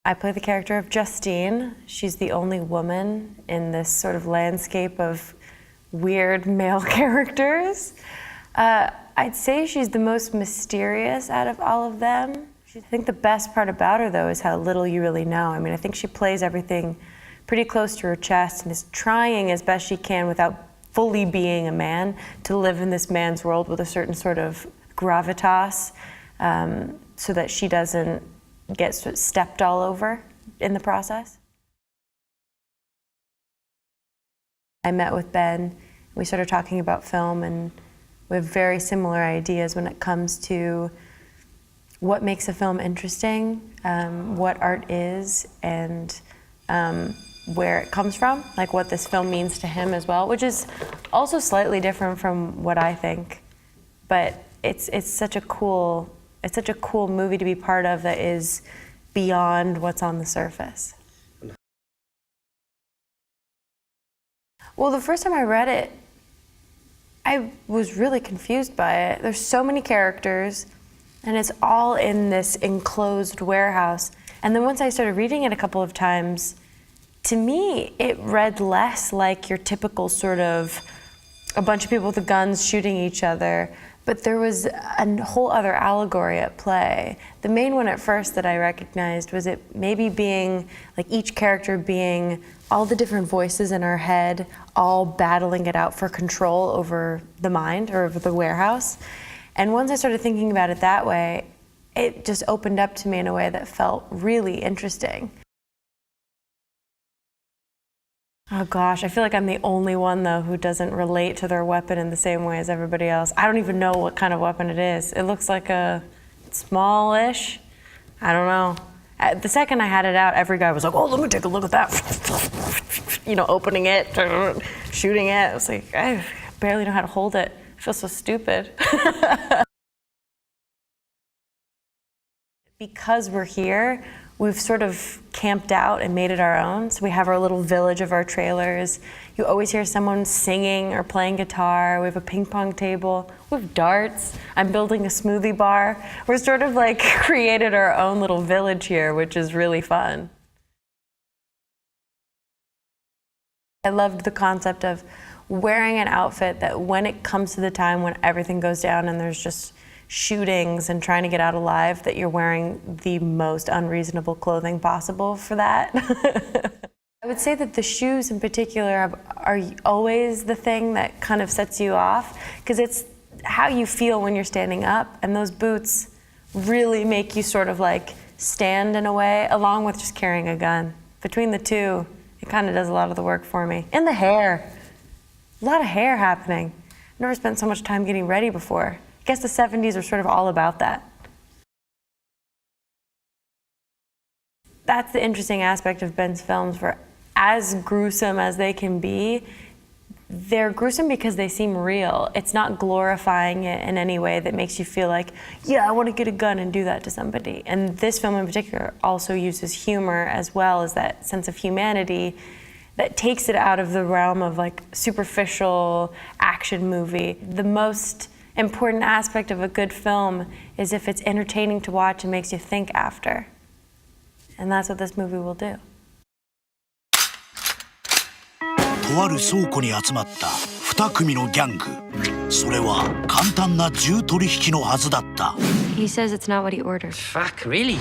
I play the character of Justine. She's the only woman in this sort of landscape of weird male characters. I'd say she's the most mysterious out of all of them. I think the best part about her, though, is how little you really know. I mean, I think she plays everything pretty close to her chest and is trying as best she can without fully being a man to live in this man's world with a certain sort of gravitas, so that she doesn't get sort of stepped all over in the process. I met with Ben. We started talking about film, and we have very similar ideas when it comes to what makes a film interesting, what art is, and where it comes from, like what this film means to him as well, which is also slightly different from what I think. But it's such a cool movie to be part of that is beyond what's on the surface. Well, the first time I read it, I was really confused by it. There's so many characters, and it's all in this enclosed warehouse. And then once I started reading it a couple of times, to me, it read less like your typical sort of a bunch of people with guns shooting each other, but there was a whole other allegory at play. The main one at first that I recognized was it maybe being, like each character being all the different voices in our head, all battling it out for control over the mind or over the warehouse. And once I started thinking about it that way, it just opened up to me in a way that felt really interesting. Oh gosh, I feel like I'm the only one though who doesn't relate to their weapon in the same way as everybody else. I don't even know what kind of weapon it is. It looks like a smallish, I don't know. The second I had it out, every guy was like, oh, let me take a look at that. You know, opening it, shooting it. I was like, I barely know how to hold it. I feel so stupid. Because we're here, we've sort of camped out and made it our own. So we have our little village of our trailers. You always hear someone singing or playing guitar. We have a ping pong table. We have darts. I'm building a smoothie bar. We're sort of like created our own little village here, which is really fun. I loved the concept of wearing an outfit that when it comes to the time when everything goes down and there's just shootings and trying to get out alive, that you're wearing the most unreasonable clothing possible for that. I would say that the shoes in particular are always the thing that kind of sets you off, because it's how you feel when you're standing up, and those boots really make you sort of like stand in a way, along with just carrying a gun. Between the two, it kind of does a lot of the work for me. And the hair. A lot of hair happening. I've never spent so much time getting ready before. I guess the 70s are sort of all about that. That's the interesting aspect of Ben's films, where as gruesome as they can be, they're gruesome because they seem real. It's not glorifying it in any way that makes you feel like, yeah, I want to get a gun and do that to somebody. And this film in particular also uses humor as well as that sense of humanity that takes it out of the realm of like superficial action movie. The most important aspect of a good film is if it's entertaining to watch and makes you think after. And that's what this movie will do. とある倉庫に集まった2組のギャング。それは簡単な銃取引のはずだった。He says it's not what he ordered. Fuck, really?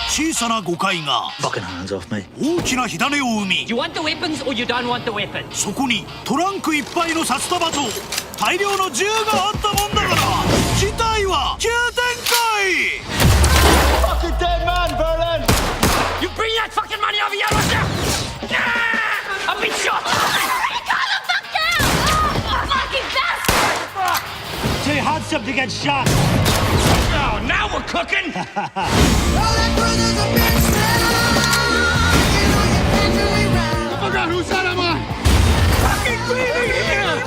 小さな誤解が Fucking hands off me. 大きな火種を生み、 You want the weapons or you don't want the weapons? そこにトランクいっぱいの札束と大量の銃があったもんだから、事態は急展開。 Fucking dead man, Berlin! You bring that fucking money over here, won't you? I've been shot! Calm the fuck down! Oh, fucking bastard! Too handsome to get shot! Oh, now we're cooking! I forgot whose side am I? Fucking breathing here!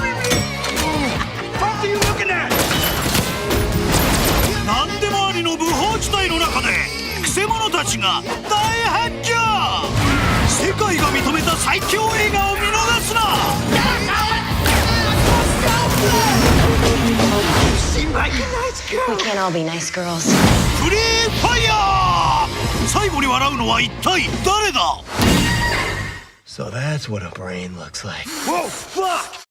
What are you looking at? 何でもありの無法地帯の中でクセ者たちが大発見。世界が認めた最強映画を見逃すな。 Seem like a nice girl. We can't all be nice girls. フリーファイヤー。最後にに笑うのは一体誰だ？ So that's what a brain looks like. Whoa, fuck!